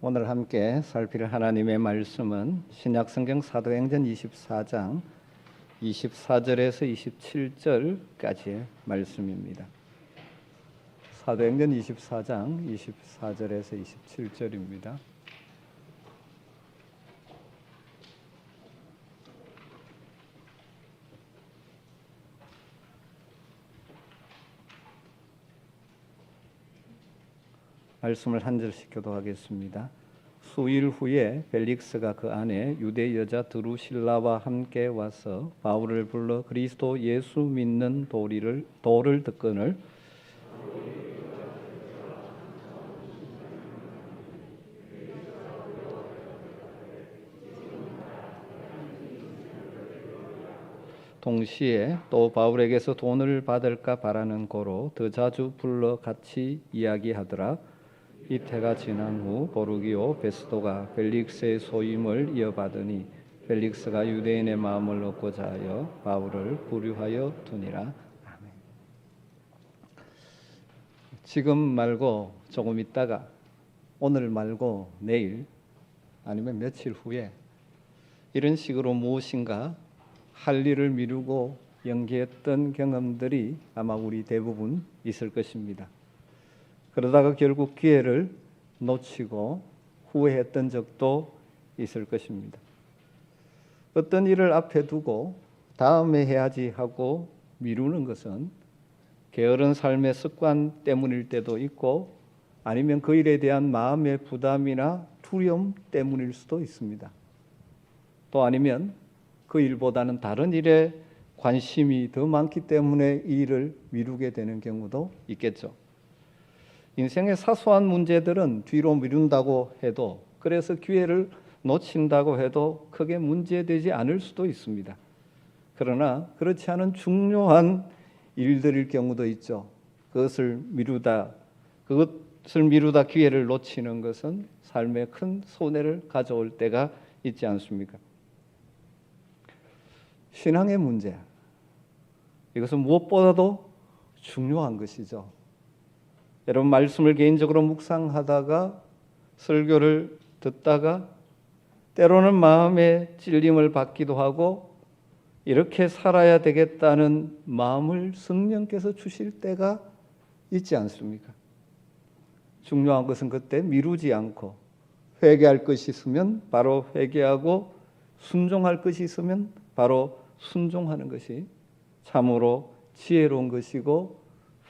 오늘 함께 살필 하나님의 말씀은 신약성경 사도행전 24장 24절에서 27절까지의 말씀입니다. 사도행전 24장 24절에서 27절입니다. 말씀을 한 절씩 교도하겠습니다. 수일 후에 벨릭스가 그 안에 유대 여자 드루실라와 함께 와서 바울을 불러 그리스도 예수 믿는 도를 듣거늘 동시에 또 바울에게서 돈을 받을까 바라는 고로 더 자주 불러 같이 이야기하더라. 이태가 지난 후 보르기오 베스도가 벨릭스의 소임을 이어받으니 벨릭스가 유대인의 마음을 얻고자 하여 바울을 부류하여 두니라. 아멘. 지금 말고 조금 있다가, 오늘 말고 내일 아니면 며칠 후에 이런 식으로 무엇인가 할 일을 미루고 연기했던 경험들이 아마 우리 대부분 있을 것입니다. 그러다가 결국 기회를 놓치고 후회했던 적도 있을 것입니다. 어떤 일을 앞에 두고 다음에 해야지 하고 미루는 것은 게으른 삶의 습관 때문일 때도 있고, 아니면 그 일에 대한 마음의 부담이나 두려움 때문일 수도 있습니다. 또 아니면 그 일보다는 다른 일에 관심이 더 많기 때문에 이 일을 미루게 되는 경우도 있겠죠. 인생의 사소한 문제들은 뒤로 미룬다고 해도, 그래서 기회를 놓친다고 해도 크게 문제되지 않을 수도 있습니다. 그러나 그렇지 않은 중요한 일들일 경우도 있죠. 그것을 미루다 기회를 놓치는 것은 삶에 큰 손해를 가져올 때가 있지 않습니까? 신앙의 문제, 이것은 무엇보다도 중요한 것이죠. 여러분, 말씀을 개인적으로 묵상하다가 설교를 듣다가 때로는 마음의 찔림을 받기도 하고 이렇게 살아야 되겠다는 마음을 성령께서 주실 때가 있지 않습니까? 중요한 것은 그때 미루지 않고, 회개할 것이 있으면 바로 회개하고, 순종할 것이 있으면 바로 순종하는 것이 참으로 지혜로운 것이고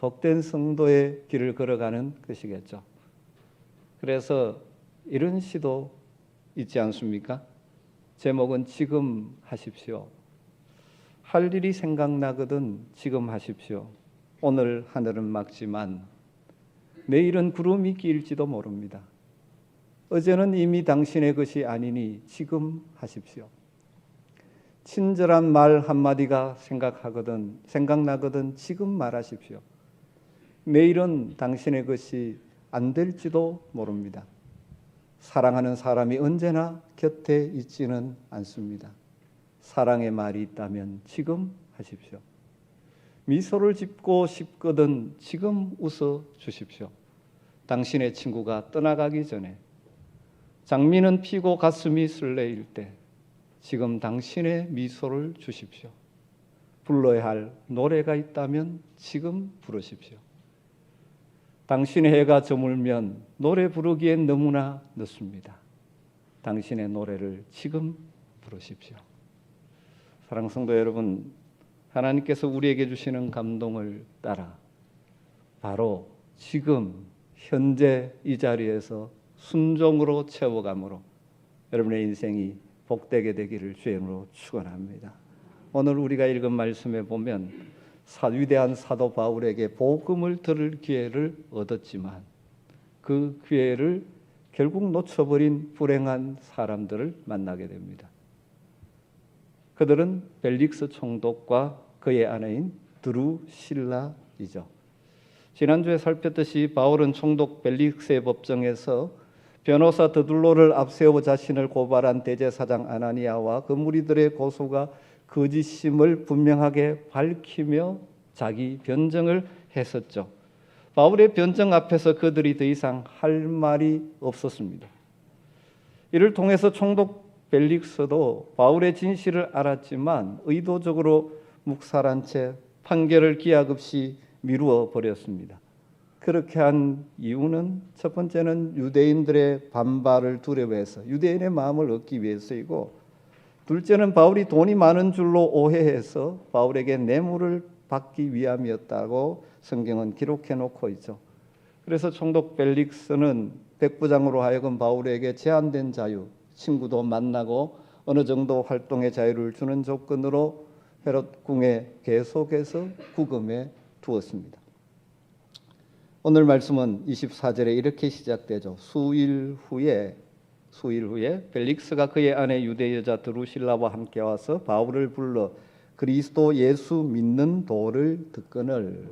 복된 성도의 길을 걸어가는 것이겠죠. 그래서 이런 시도 있지 않습니까? 제목은 지금 하십시오. 할 일이 생각나거든 지금 하십시오. 오늘 하늘은 맑지만 내일은 구름이 끼일지도 모릅니다. 어제는 이미 당신의 것이 아니니 지금 하십시오. 친절한 말 한마디가 생각나거든 지금 말하십시오. 내일은 당신의 것이 안 될지도 모릅니다. 사랑하는 사람이 언제나 곁에 있지는 않습니다. 사랑의 말이 있다면 지금 하십시오. 미소를 짓고 싶거든 지금 웃어 주십시오. 당신의 친구가 떠나가기 전에, 장미는 피고 가슴이 설레일 때 지금 당신의 미소를 주십시오. 불러야 할 노래가 있다면 지금 부르십시오. 당신의 해가 저물면 노래 부르기엔 너무나 늦습니다. 당신의 노래를 지금 부르십시오. 사랑하는 성도 여러분, 하나님께서 우리에게 주시는 감동을 따라 바로 지금 현재 이 자리에서 순종으로 채워감으로 여러분의 인생이 복되게 되기를 주의 이름으로 축원합니다. 오늘 우리가 읽은 말씀에 보면 위대한 사도 바울에게 복음을 들을 기회를 얻었지만 그 기회를 결국 놓쳐버린 불행한 사람들을 만나게 됩니다. 그들은 벨릭스 총독과 그의 아내인 드루실라이죠. 지난주에 살폈듯이 바울은 총독 벨릭스의 법정에서 변호사 드둘로를 앞세워 자신을 고발한 대제사장 아나니아와 그 무리들의 고소가 거짓임을 분명하게 밝히며 자기 변정을 했었죠. 바울의 변정 앞에서 그들이 더 이상 할 말이 없었습니다. 이를 통해서 총독 벨릭스도 바울의 진실을 알았지만 의도적으로 묵살한 채 판결을 기약 없이 미루어 버렸습니다. 그렇게 한 이유는 첫 번째는 유대인들의 반발을 두려워해서 유대인의 마음을 얻기 위해서이고, 둘째는 바울이 돈이 많은 줄로 오해해서 바울에게 뇌물을 받기 위함이었다고 성경은 기록해 놓고 있죠. 그래서 총독 벨릭스는 백부장으로 하여금 바울에게 제한된 자유, 친구도 만나고 어느 정도 활동의 자유를 주는 조건으로 헤롯 궁에 계속해서 구금해 두었습니다. 오늘 말씀은 24절에 이렇게 시작되죠. 수일 후에 벨릭스가 그의 아내 유대 여자 드루실라와 함께 와서 바울을 불러 그리스도 예수 믿는 도를 듣거늘.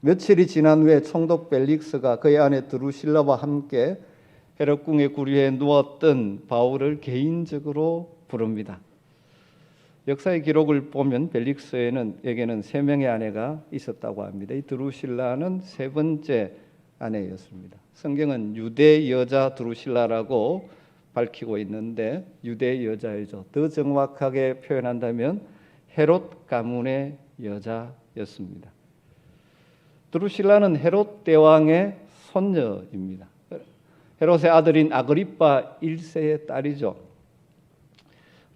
며칠이 지난 후에 총독 벨릭스가 그의 아내 드루실라와 함께 헤롯 궁의 구류에 누웠던 바울을 개인적으로 부릅니다. 역사의 기록을 보면 벨릭스에게는 3명의 아내가 있었다고 합니다. 이 드루실라는 3번째 아내였습니다. 성경은 유대 여자 드루실라라고 밝히고 있는데 유대 여자이죠. 더 정확하게 표현한다면 헤롯 가문의 여자였습니다. 드루실라는 헤롯 대왕의 손녀입니다. 헤롯의 아들인 아그리파 1세의 딸이죠.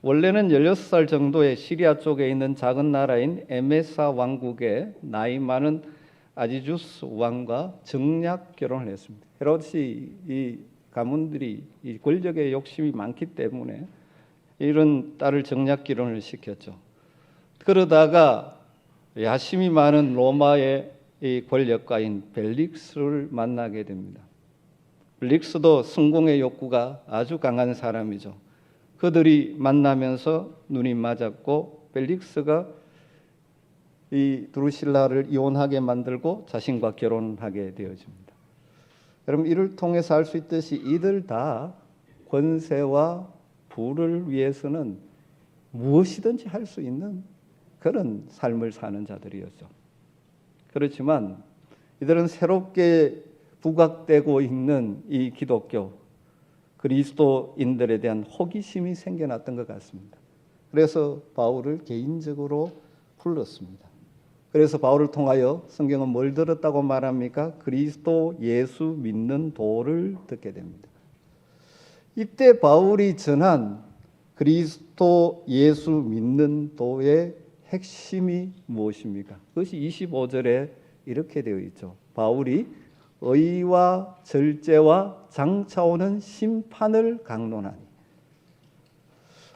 원래는 16살 정도의 시리아 쪽에 있는 작은 나라인 에메사 왕국의 나이 많은 아지주스 왕과 정략 결혼을 했습니다. 헤롯이 이 가문들이 이 권력에 욕심이 많기 때문에 이런 딸을 정략 결혼을 시켰죠. 그러다가 야심이 많은 로마의 이 권력가인 벨릭스를 만나게 됩니다. 벨릭스도 성공의 욕구가 아주 강한 사람이죠. 그들이 만나면서 눈이 맞았고 벨릭스가 이 드루실라를 이혼하게 만들고 자신과 결혼하게 되어집니다. 여러분, 이를 통해서 알 수 있듯이 이들 다 권세와 부를 위해서는 무엇이든지 할 수 있는 그런 삶을 사는 자들이었죠. 그렇지만 이들은 새롭게 부각되고 있는 이 기독교 그리스도인들에 대한 호기심이 생겨났던 것 같습니다. 그래서 바울을 개인적으로 불렀습니다. 그래서 바울을 통하여 성경은 뭘 들었다고 말합니까? 그리스도 예수 믿는 도를 듣게 됩니다. 이때 바울이 전한 그리스도 예수 믿는 도의 핵심이 무엇입니까? 그것이 25절에 이렇게 되어 있죠. 바울이 의와 절제와 장차오는 심판을 강론하니.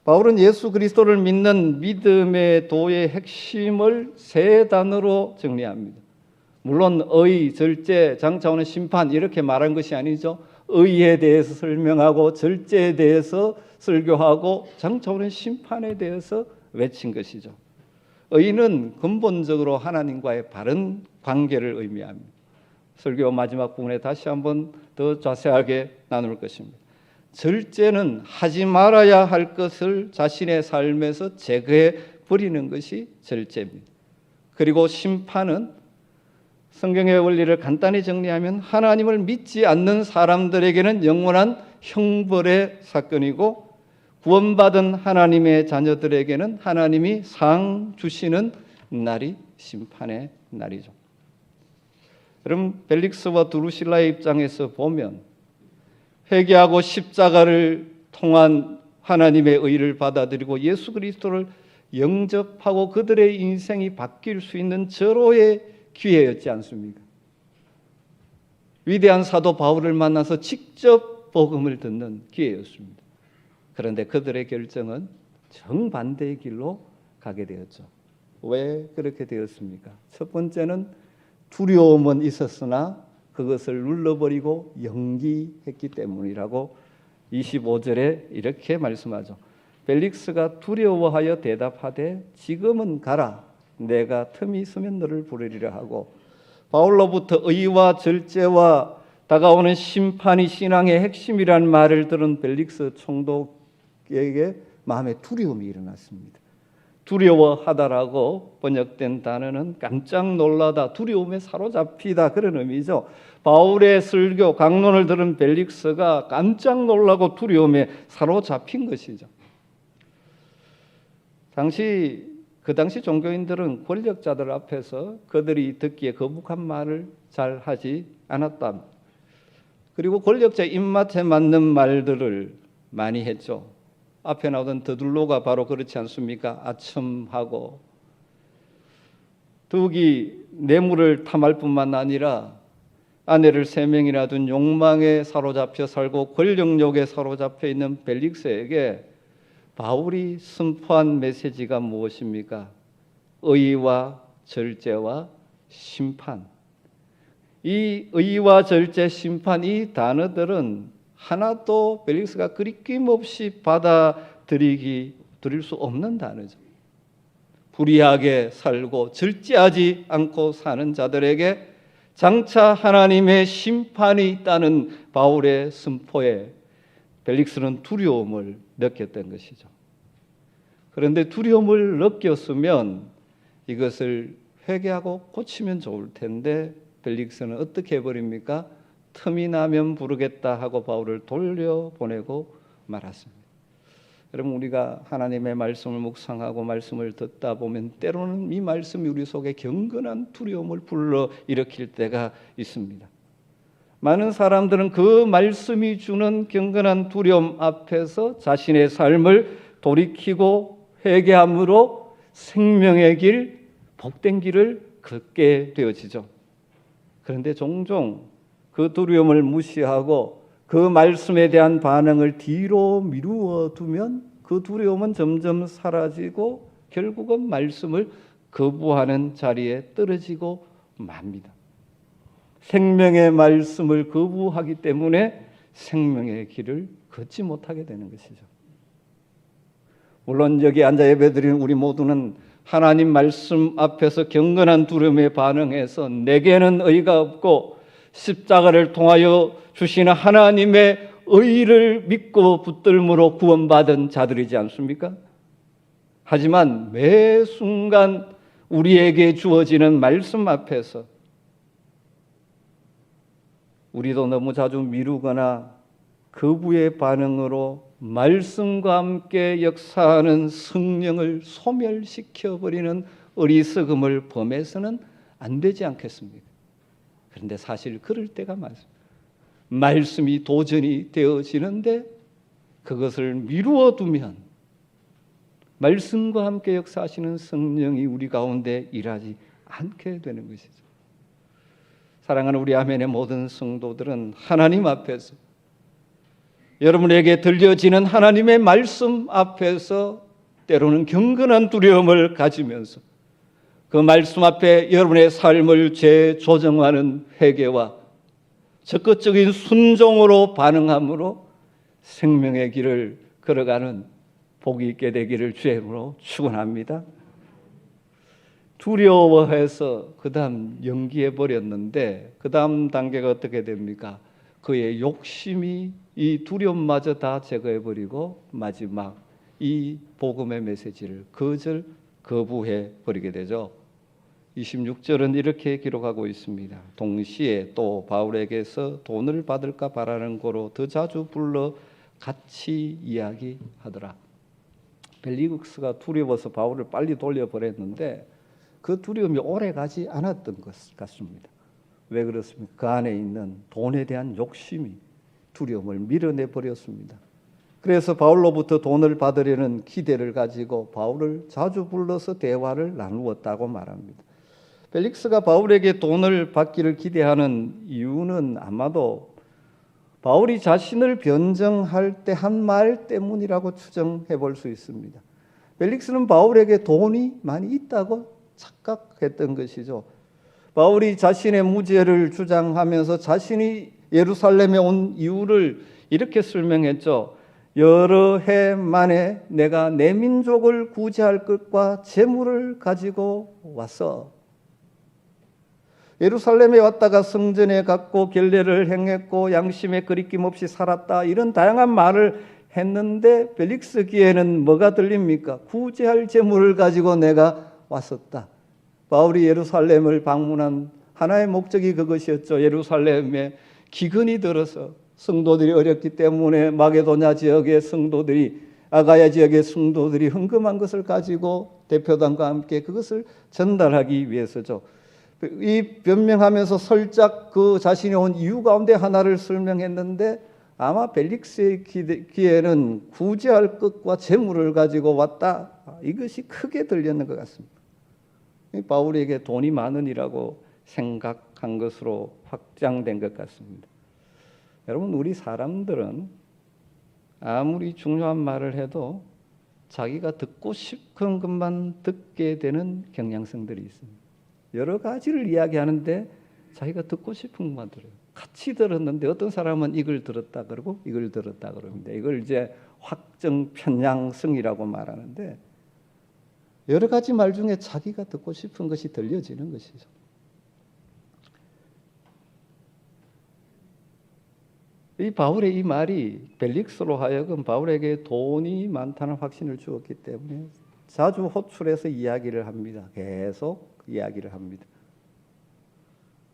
바울은 예수 그리스도를 믿는 믿음의 도의 핵심을 3단어로 정리합니다. 물론 의, 절제, 장차오는 심판 이렇게 말한 것이 아니죠. 의에 대해서 설명하고 절제에 대해서 설교하고 장차오는 심판에 대해서 외친 것이죠. 의는 근본적으로 하나님과의 바른 관계를 의미합니다. 설교 마지막 부분에 다시 한번 더 자세하게 나눌 것입니다. 절제는 하지 말아야 할 것을 자신의 삶에서 제거해 버리는 것이 절제입니다. 그리고 심판은 성경의 원리를 간단히 정리하면 하나님을 믿지 않는 사람들에게는 영원한 형벌의 사건이고 구원받은 하나님의 자녀들에게는 하나님이 상 주시는 날이 심판의 날이죠. 여러분, 벨릭스와 드루실라의 입장에서 보면 회개하고 십자가를 통한 하나님의 의를 받아들이고 예수 그리스도를 영접하고 그들의 인생이 바뀔 수 있는 절호의 기회였지 않습니까? 위대한 사도 바울을 만나서 직접 복음을 듣는 기회였습니다. 그런데 그들의 결정은 정반대의 길로 가게 되었죠. 왜 그렇게 되었습니까? 첫 번째는 두려움은 있었으나 그것을 눌러버리고 연기했기 때문이라고 25절에 이렇게 말씀하죠. 벨릭스가 두려워하여 대답하되 지금은 가라. 내가 틈이 있으면 너를 부르리라 하고, 바울로부터 의와 절제와 다가오는 심판이 신앙의 핵심이라는 말을 들은 벨릭스 총독에게 마음에 두려움이 일어났습니다. 두려워하다라고 번역된 단어는 깜짝 놀라다, 두려움에 사로잡히다 그런 의미죠. 바울의 설교, 강론을 들은 벨릭스가 깜짝 놀라고 두려움에 사로잡힌 것이죠. 그 당시 종교인들은 권력자들 앞에서 그들이 듣기에 거북한 말을 잘 하지 않았다. 그리고 권력자 입맛에 맞는 말들을 많이 했죠. 앞에 나오던 더둘로가 바로 그렇지 않습니까? 아첨하고 더욱이 뇌물을 탐할 뿐만 아니라 아내를 3명이나 둔 욕망에 사로잡혀 살고 권력욕에 사로잡혀 있는 벨릭스에게 바울이 선포한 메시지가 무엇입니까? 의와 절제와 심판. 이 의와 절제, 심판, 이 단어들은 하나도 벨릭스가 거리낌없이 받아들일 수 없는 단어죠. 불의하게 살고 절제하지 않고 사는 자들에게 장차 하나님의 심판이 있다는 바울의 선포에 벨릭스는 두려움을 느꼈던 것이죠. 그런데 두려움을 느꼈으면 이것을 회개하고 고치면 좋을 텐데 벨릭스는 어떻게 해버립니까? 틈이 나면 부르겠다 하고 바울을 돌려보내고 말았습니다. 여러분, 우리가 하나님의 말씀을 묵상하고 말씀을 듣다 보면 때로는 이 말씀이 우리 속에 경건한 두려움을 불러일으킬 때가 있습니다. 많은 사람들은 그 말씀이 주는 경건한 두려움 앞에서 자신의 삶을 돌이키고 회개함으로 생명의 길, 복된 길을 걷게 되어지죠. 그런데 종종 그 두려움을 무시하고 그 말씀에 대한 반응을 뒤로 미루어 두면 그 두려움은 점점 사라지고 결국은 말씀을 거부하는 자리에 떨어지고 맙니다. 생명의 말씀을 거부하기 때문에 생명의 길을 걷지 못하게 되는 것이죠. 물론 여기 앉아 예배드리는 우리 모두는 하나님 말씀 앞에서 경건한 두려움에 반응해서 내게는 의가 없고 십자가를 통하여 주시는 하나님의 의를 믿고 붙들므로 구원받은 자들이지 않습니까? 하지만 매 순간 우리에게 주어지는 말씀 앞에서 우리도 너무 자주 미루거나 거부의 반응으로 말씀과 함께 역사하는 성령을 소멸시켜버리는 어리석음을 범해서는 안 되지 않겠습니까? 그런데 사실 그럴 때가 많습니다. 말씀이 도전이 되어지는데 그것을 미루어 두면 말씀과 함께 역사하시는 성령이 우리 가운데 일하지 않게 되는 것이죠. 사랑하는 우리 아멘의 모든 성도들은 하나님 앞에서 여러분에게 들려지는 하나님의 말씀 앞에서 때로는 경건한 두려움을 가지면서 그 말씀 앞에 여러분의 삶을 재조정하는 회개와 적극적인 순종으로 반응함으로 생명의 길을 걸어가는 복이 있게 되기를 주의 이름으로 축원합니다. 두려워해서 그 다음 연기해 버렸는데 그 다음 단계가 어떻게 됩니까? 그의 욕심이 이 두려움마저 다 제거해 버리고 마지막 이 복음의 메시지를 거부해 버리게 되죠. 26절은 이렇게 기록하고 있습니다. 동시에 또 바울에게서 돈을 받을까 바라는 거로 더 자주 불러 같이 이야기하더라. 벨릭스가 두려워서 바울을 빨리 돌려보냈는데 그 두려움이 오래 가지 않았던 것 같습니다. 왜 그렇습니까? 그 안에 있는 돈에 대한 욕심이 두려움을 밀어내 버렸습니다. 그래서 바울로부터 돈을 받으려는 기대를 가지고 바울을 자주 불러서 대화를 나누었다고 말합니다. 벨릭스가 바울에게 돈을 받기를 기대하는 이유는 아마도 바울이 자신을 변정할 때 한 말 때문이라고 추정해 볼 수 있습니다. 벨릭스는 바울에게 돈이 많이 있다고 착각했던 것이죠. 바울이 자신의 무죄를 주장하면서 자신이 예루살렘에 온 이유를 이렇게 설명했죠. 여러 해 만에 내가 내 민족을 구제할 것과 재물을 가지고 왔어. 예루살렘에 왔다가 성전에 갔고 결례를 행했고 양심에 거리낌 없이 살았다. 이런 다양한 말을 했는데 벨릭스 귀에는 뭐가 들립니까? 구제할 재물을 가지고 내가 왔었다. 바울이 예루살렘을 방문한 하나의 목적이 그것이었죠. 예루살렘에 기근이 들어서 성도들이 어렵기 때문에 마게도냐 지역의 성도들이, 아가야 지역의 성도들이 헌금한 것을 가지고 대표단과 함께 그것을 전달하기 위해서죠. 이 변명하면서 살짝 그 자신이 온 이유 가운데 하나를 설명했는데, 아마 벨릭스의 귀에는 구제할 것과 재물을 가지고 왔다, 이것이 크게 들렸는 것 같습니다. 바울에게 돈이 많으니라고 생각한 것으로 확장된 것 같습니다. 여러분, 우리 사람들은 아무리 중요한 말을 해도 자기가 듣고 싶은 것만 듣게 되는 경향성들이 있습니다. 여러 가지를 이야기하는데 자기가 듣고 싶은 것만 들어요. 같이 들었는데 어떤 사람은 이걸 들었다 그러고 이걸 들었다 그럽니다. 이걸 이제 확정 편향성이라고 말하는데, 여러 가지 말 중에 자기가 듣고 싶은 것이 들려지는 것이죠. 이 바울의 이 말이 벨릭스로 하여금 바울에게 돈이 많다는 확신을 주었기 때문에 자주 호출해서 이야기를 합니다. 계속 이야기를 합니다.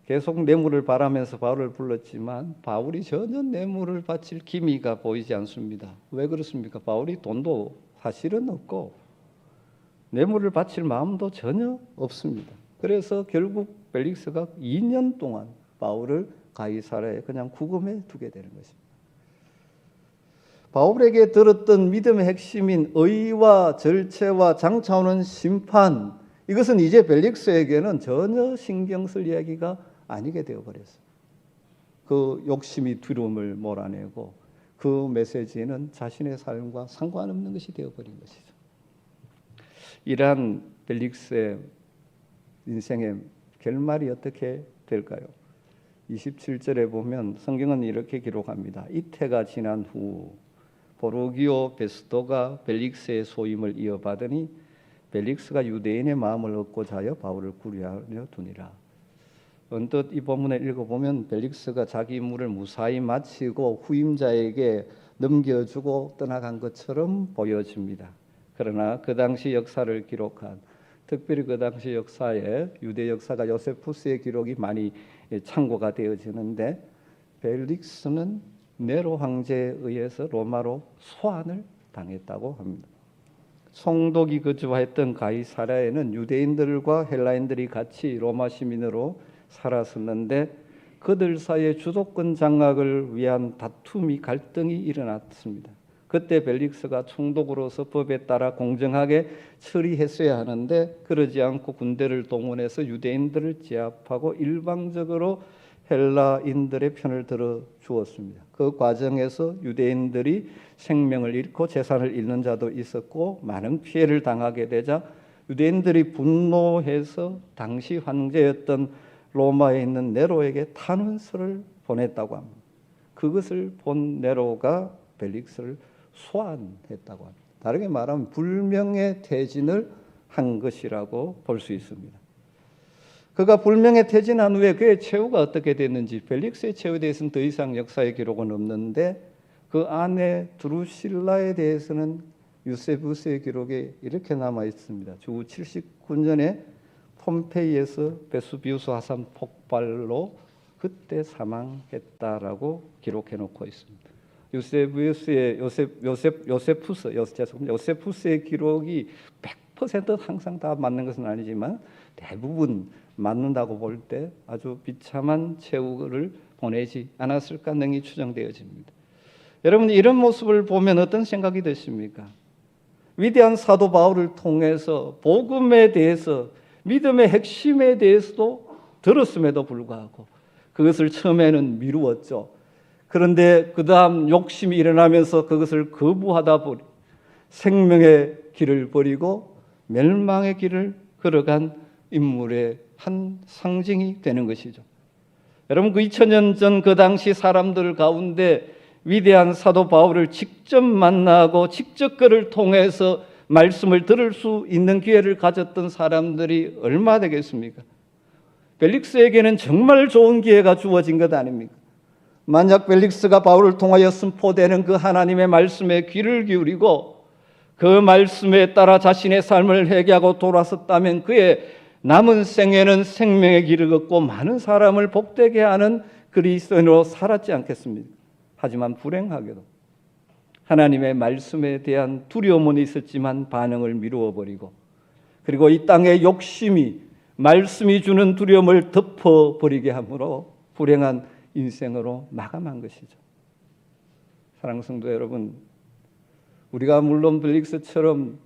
계속 뇌물을 바라면서 바울을 불렀지만 바울이 전혀 뇌물을 바칠 기미가 보이지 않습니다. 왜 그렇습니까? 바울이 돈도 사실은 없고 뇌물을 바칠 마음도 전혀 없습니다. 그래서 결국 벨릭스가 2년 동안 바울을 가이사랴에 그냥 구금해 두게 되는 것입니다. 바울에게 들었던 믿음의 핵심인 의와 절체와 장차오는 심판, 이것은 이제 벨릭스에게는 전혀 신경 쓸 이야기가 아니게 되어버렸어요. 그 욕심이 두려움을 몰아내고 그 메시지는 자신의 삶과 상관없는 것이 되어버린 것이죠. 이러한 벨릭스의 인생의 결말이 어떻게 될까요? 27절에 보면 성경은 이렇게 기록합니다. 이태가 지난 후 보르기오 베스도가 벨릭스의 소임을 이어받으니 벨릭스가 유대인의 마음을 얻고자 하여 바울을 구류하려 두니라. 언뜻 이 본문을 읽어보면 벨릭스가 자기 임무를 무사히 마치고 후임자에게 넘겨주고 떠나간 것처럼 보여집니다. 그러나 그 당시 역사를 기록한, 특별히 그 당시 역사에 유대 역사가 요세푸스의 기록이 많이 참고가 되어지는데, 벨릭스는 네로 황제에 의해서 로마로 소환을 당했다고 합니다. 총독이 거주했던 가이사랴에는 유대인들과 헬라인들이 같이 로마 시민으로 살았었는데 그들 사이에 주도권 장악을 위한 다툼이, 갈등이 일어났습니다. 그때 벨릭스가 총독으로서 법에 따라 공정하게 처리했어야 하는데 그러지 않고 군대를 동원해서 유대인들을 제압하고 일방적으로 헬라인들의 편을 들어 주었습니다. 그 과정에서 유대인들이 생명을 잃고 재산을 잃는 자도 있었고 많은 피해를 당하게 되자 유대인들이 분노해서 당시 황제였던 로마에 있는 네로에게 탄원서를 보냈다고 합니다. 그것을 본 네로가 벨릭스를 소환했다고 합니다. 다르게 말하면 불명예 퇴진을 한 것이라고 볼 수 있습니다. 그가 불명예 퇴진한 후에 그의 최후가 어떻게 됐는지, 벨릭스의 최후에 대해서는 더 이상 역사의 기록은 없는데 그 아내 드루실라에 대해서는 유세부스의 기록에 이렇게 남아 있습니다. 주 79년에 폼페이에서 베수비우스 화산 폭발로 그때 사망했다라고 기록해 놓고 있습니다. 요세푸스의 기록이 100% 항상 다 맞는 것은 아니지만 대부분 맞는다고 볼 때 아주 비참한 최후를 보내지 않았을까 능히 추정되어집니다. 여러분, 이런 모습을 보면 어떤 생각이 드십니까? 위대한 사도 바울을 통해서 복음에 대해서, 믿음의 핵심에 대해서도 들었음에도 불구하고 그것을 처음에는 미루었죠. 그런데 그 다음 욕심이 일어나면서 그것을 거부하다 보니 생명의 길을 버리고 멸망의 길을 걸어간 인물의 한 상징이 되는 것이죠. 여러분, 그 2000년 전 그 당시 사람들 가운데 위대한 사도 바울을 직접 만나고 직접 그를 통해서 말씀을 들을 수 있는 기회를 가졌던 사람들이 얼마 되겠습니까? 벨릭스에게는 정말 좋은 기회가 주어진 것 아닙니까? 만약 벨릭스가 바울을 통하여 선포되는 그 하나님의 말씀에 귀를 기울이고 그 말씀에 따라 자신의 삶을 회개하고 돌아섰다면 그의 남은 생에는 생명의 길을 걷고 많은 사람을 복되게 하는 그리스도인으로 살았지 않겠습니까? 하지만 불행하게도 하나님의 말씀에 대한 두려움은 있었지만 반응을 미루어 버리고, 그리고 이 땅의 욕심이 말씀이 주는 두려움을 덮어버리게 함으로 불행한 인생으로 마감한 것이죠. 사랑하는 성도 여러분, 우리가 물론 벨릭스처럼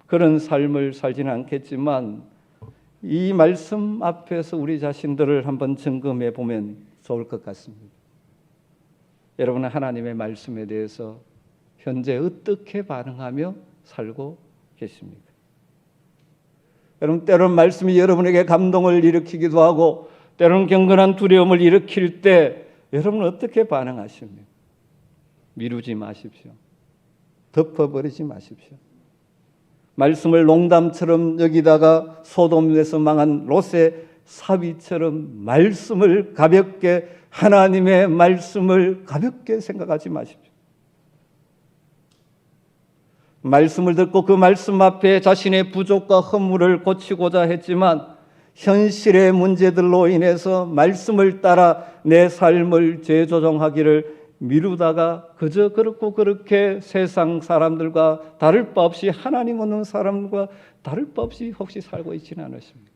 그런 삶을 살지는 않겠지만 이 말씀 앞에서 우리 자신들을 한번 점검해 보면 좋을 것 같습니다. 여러분은 하나님의 말씀에 대해서 현재 어떻게 반응하며 살고 계십니까? 여러분, 때로는 말씀이 여러분에게 감동을 일으키기도 하고 때로는 경건한 두려움을 일으킬 때 여러분은 어떻게 반응하십니까? 미루지 마십시오. 덮어버리지 마십시오. 말씀을 농담처럼 여기다가 소돔에서 망한 롯의 사위처럼 말씀을 가볍게, 하나님의 말씀을 가볍게 생각하지 마십시오. 말씀을 듣고 그 말씀 앞에 자신의 부족과 허물을 고치고자 했지만 현실의 문제들로 인해서 말씀을 따라 내 삶을 재조정하기를 미루다가 그저 그렇고 그렇게 세상 사람들과 다를 바 없이, 하나님 없는 사람과 다를 바 없이 혹시 살고 있지는 않으십니까?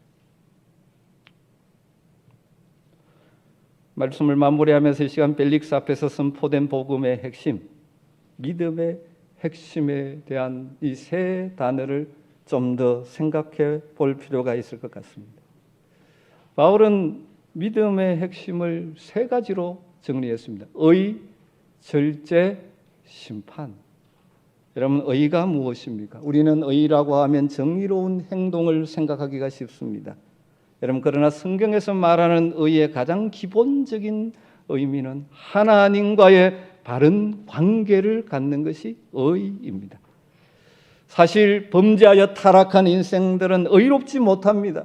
말씀을 마무리하면서 이 시간 벨릭스 앞에서 선포된 복음의 핵심, 믿음의 핵심에 대한 이 세 단어를 좀 더 생각해 볼 필요가 있을 것 같습니다. 바울은 믿음의 핵심을 세 가지로 정리했습니다. 의, 절제, 심판. 여러분, 의가 무엇입니까? 우리는 의라고 하면 정의로운 행동을 생각하기가 쉽습니다. 여러분, 그러나 성경에서 말하는 의의 가장 기본적인 의미는 하나님과의 바른 관계를 갖는 것이 의입니다. 사실 범죄하여 타락한 인생들은 의롭지 못합니다.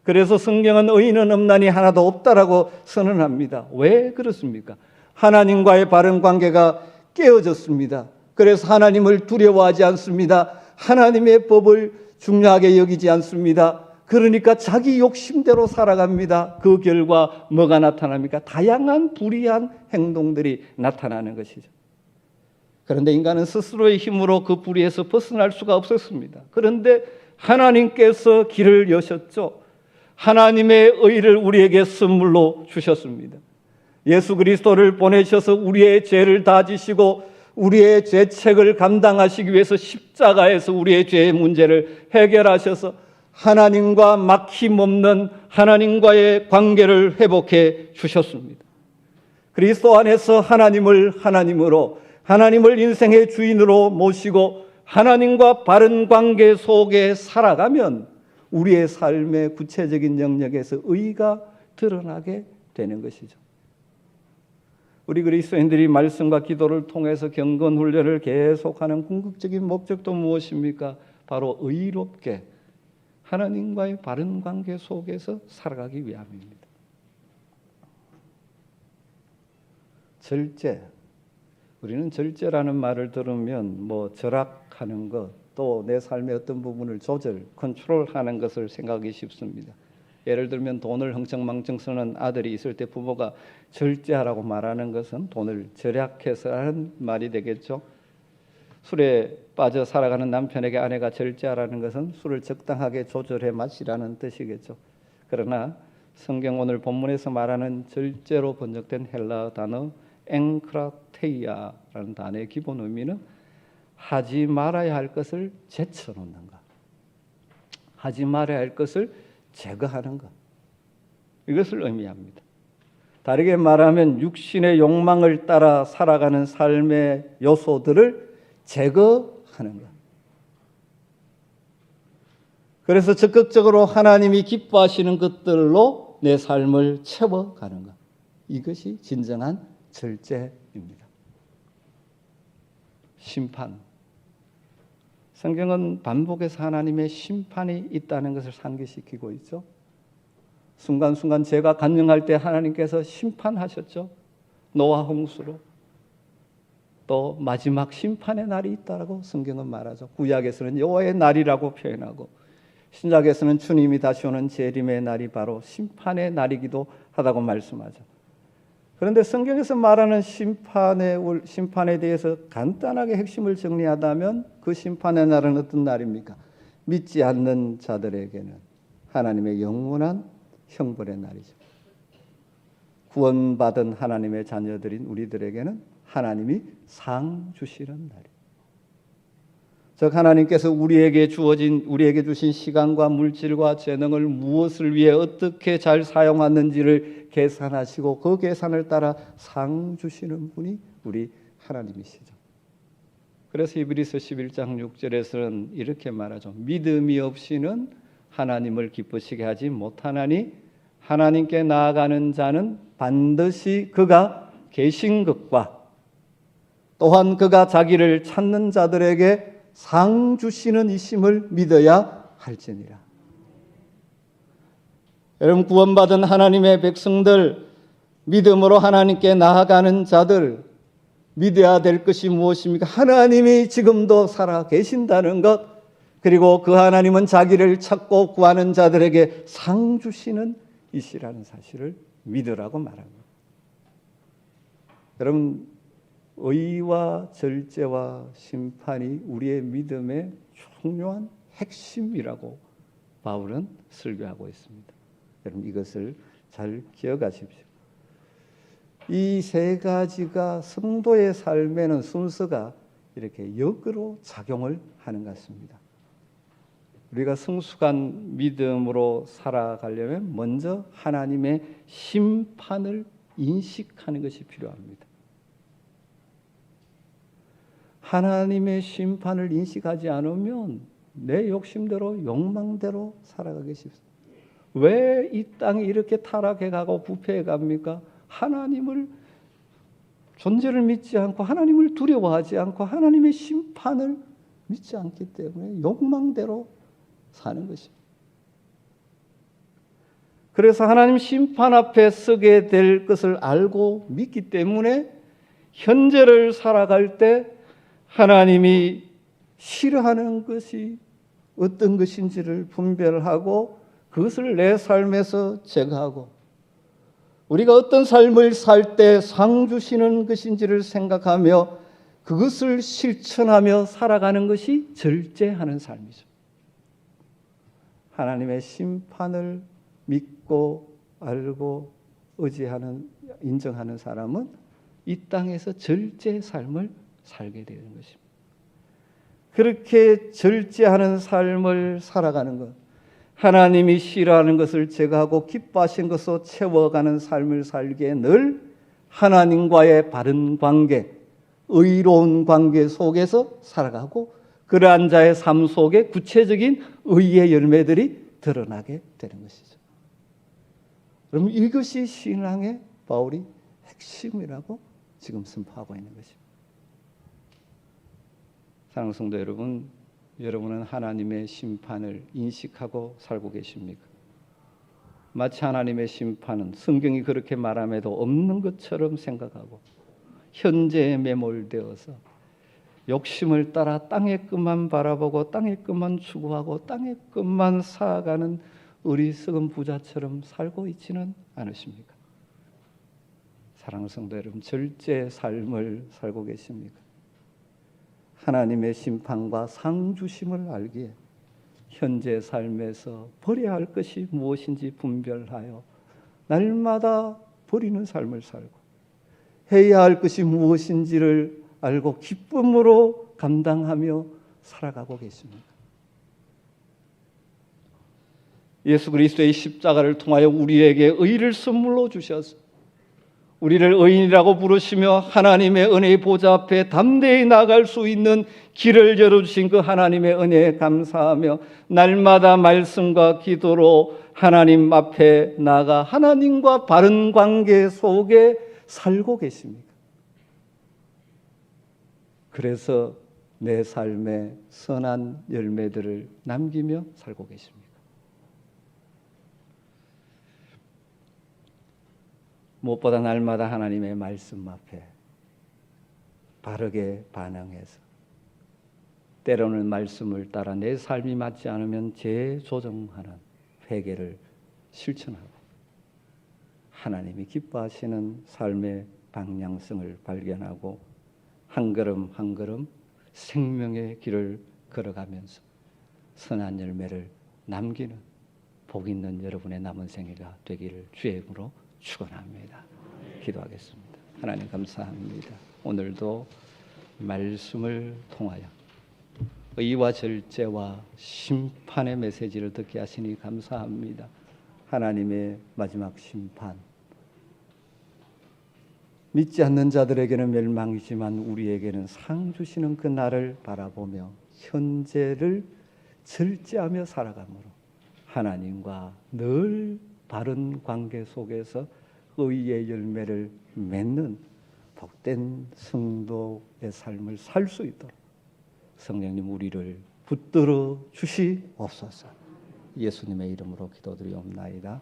그래서 성경은 의인은 없나니 하나도 없다라고 선언합니다. 왜 그렇습니까? 하나님과의 바른 관계가 깨어졌습니다. 그래서 하나님을 두려워하지 않습니다. 하나님의 법을 중요하게 여기지 않습니다. 그러니까 자기 욕심대로 살아갑니다. 그 결과 뭐가 나타납니까? 다양한 불의한 행동들이 나타나는 것이죠. 그런데 인간은 스스로의 힘으로 그 불의에서 벗어날 수가 없었습니다. 그런데 하나님께서 길을 여셨죠. 하나님의 의를 우리에게 선물로 주셨습니다. 예수 그리스도를 보내셔서 우리의 죄를 다 지시고 우리의 죄책을 감당하시기 위해서 십자가에서 우리의 죄의 문제를 해결하셔서 하나님과 막힘없는 하나님과의 관계를 회복해 주셨습니다. 그리스도 안에서 하나님을 하나님으로, 하나님을 인생의 주인으로 모시고 하나님과 바른 관계 속에 살아가면 우리의 삶의 구체적인 영역에서 의가 드러나게 되는 것이죠. 우리 그리스도인들이 말씀과 기도를 통해서 경건 훈련을 계속하는 궁극적인 목적도 무엇입니까? 바로 의롭게 하나님과의 바른 관계 속에서 살아가기 위함입니다. 절제. 우리는 절제라는 말을 들으면 절약하는 것, 또 내 삶의 어떤 부분을 조절, 컨트롤하는 것을 생각하기 쉽습니다. 예를 들면 돈을 흥청망청 쓰는 아들이 있을 때 부모가 절제하라고 말하는 것은 돈을 절약해서 하는 말이 되겠죠. 술에 빠져 살아가는 남편에게 아내가 절제하라는 것은 술을 적당하게 조절해 마시라는 뜻이겠죠. 그러나 성경 오늘 본문에서 말하는 절제로 번역된 헬라어 단어 엥크라테이아라는 단어의 기본 의미는 하지 말아야 할 것을 제쳐놓는 것, 하지 말아야 할 것을 제거하는 것, 이것을 의미합니다. 다르게 말하면 육신의 욕망을 따라 살아가는 삶의 요소들을 제거하는 것. 그래서 적극적으로 하나님이 기뻐하시는 것들로 내 삶을 채워가는 것, 이것이 진정한 절제입니다. 심판. 성경은 반복해서 하나님의 심판이 있다는 것을 상기시키고 있죠. 순간순간 죄가 간증할 때 하나님께서 심판하셨죠. 노아 홍수로 또 마지막 심판의 날이 있다라고 성경은 말하죠. 구약에서는 여호와의 날이라고 표현하고 신약에서는 주님이 다시 오는 재림의 날이 바로 심판의 날이기도 하다고 말씀하죠. 그런데 성경에서 말하는 심판에 대해서 간단하게 핵심을 정리하다면 그 심판의 날은 어떤 날입니까? 믿지 않는 자들에게는 하나님의 영원한 형벌의 날이죠. 구원받은 하나님의 자녀들인 우리들에게는 하나님이 상 주시는 날이에요. 즉 하나님께서 우리에게 주신 시간과 물질과 재능을 무엇을 위해 어떻게 잘 사용하는지를 계산하시고 그 계산을 따라 상 주시는 분이 우리 하나님이시죠. 그래서 히브리서 11장 6절에서는 이렇게 말하죠. 믿음이 없이는 하나님을 기쁘시게 하지 못하나니 하나님께 나아가는 자는 반드시 그가 계신 것과 또한 그가 자기를 찾는 자들에게 상 주시는 이심을 믿어야 할지니라. 여러분, 구원받은 하나님의 백성들, 믿음으로 하나님께 나아가는 자들, 믿어야 될 것이 무엇입니까? 하나님이 지금도 살아 계신다는 것, 그리고 그 하나님은 자기를 찾고 구하는 자들에게 상 주시는 이시라는 사실을 믿으라고 말합니다. 여러분, 의와 절제와 심판이 우리의 믿음의 중요한 핵심이라고 바울은 설교하고 있습니다. 여러분, 이것을 잘 기억하십시오. 이 세 가지가 성도의 삶에는 순서가 이렇게 역으로 작용을 하는 것 같습니다. 우리가 성숙한 믿음으로 살아가려면 먼저 하나님의 심판을 인식하는 것이 필요합니다. 하나님의 심판을 인식하지 않으면 내 욕심대로 욕망대로 살아가기 쉽습니다. 왜 이 땅이 이렇게 타락해 가고 부패해 갑니까? 하나님을 존재를 믿지 않고 하나님을 두려워하지 않고 하나님의 심판을 믿지 않기 때문에 욕망대로 사는 것입니다. 그래서 하나님 심판 앞에 서게 될 것을 알고 믿기 때문에 현재를 살아갈 때 하나님이 싫어하는 것이 어떤 것인지를 분별하고 그것을 내 삶에서 제거하고 우리가 어떤 삶을 살 때 상 주시는 것인지를 생각하며 그것을 실천하며 살아가는 것이 절제하는 삶이죠. 하나님의 심판을 믿고 알고 의지하는, 인정하는 사람은 이 땅에서 절제의 삶을 살게 되는 것입니다. 그렇게 절제하는 삶을 살아가는 것, 하나님이 싫어하는 것을 제거하고 기뻐하신 것으로 채워가는 삶을 살기에 늘 하나님과의 바른 관계, 의로운 관계 속에서 살아가고 그러한 자의 삶 속에 구체적인 의의 열매들이 드러나게 되는 것이죠. 그럼 이것이 신앙의 바울이 핵심이라고 지금 선포하고 있는 것입니다. 사랑하는 성도 여러분, 여러분은 하나님의 심판을 인식하고 살고 계십니까? 마치 하나님의 심판은 성경이 그렇게 말함에도 없는 것처럼 생각하고 현재에 매몰되어서 욕심을 따라 땅의 것만 바라보고 땅의 것만 추구하고 땅의 것만 쌓아가는 어리석은 부자처럼 살고 있지는 않으십니까? 사랑하는 성도 여러분, 절제의 삶을 살고 계십니까? 하나님의 심판과 상주심을 알기에 현재 삶에서 버려야 할 것이 무엇인지 분별하여 날마다 버리는 삶을 살고 해야 할 것이 무엇인지를 알고 기쁨으로 감당하며 살아가고 계십니다. 예수 그리스도의 십자가를 통하여 우리에게 의를 선물로 주셔서 우리를 의인이라고 부르시며 하나님의 은혜의 보좌 앞에 담대히 나아갈 수 있는 길을 열어주신 그 하나님의 은혜에 감사하며 날마다 말씀과 기도로 하나님 앞에 나아가 하나님과 바른 관계 속에 살고 계십니까? 그래서 내 삶에 선한 열매들을 남기며 살고 계십니까? 무엇보다 날마다 하나님의 말씀 앞에 바르게 반응해서 때로는 말씀을 따라 내 삶이 맞지 않으면 재조정하는 회개를 실천하고 하나님이 기뻐하시는 삶의 방향성을 발견하고 한 걸음 한 걸음 생명의 길을 걸어가면서 선한 열매를 남기는 복 있는 여러분의 남은 생애가 되기를 주의 이름으로 축원합니다. 기도하겠습니다. 하나님 감사합니다. 오늘도 말씀을 통하여 의와 절제와 심판의 메시지를 듣게 하시니 감사합니다. 하나님의 마지막 심판, 믿지 않는 자들에게는 멸망이지만 우리에게는 상 주시는 그 날을 바라보며 현재를 절제하며 살아가므로 하나님과 늘 바른 관계 속에서 의의 열매를 맺는 복된 성도의 삶을 살 수 있도록 성령님 우리를 붙들어 주시옵소서. 예수님의 이름으로 기도드리옵나이다.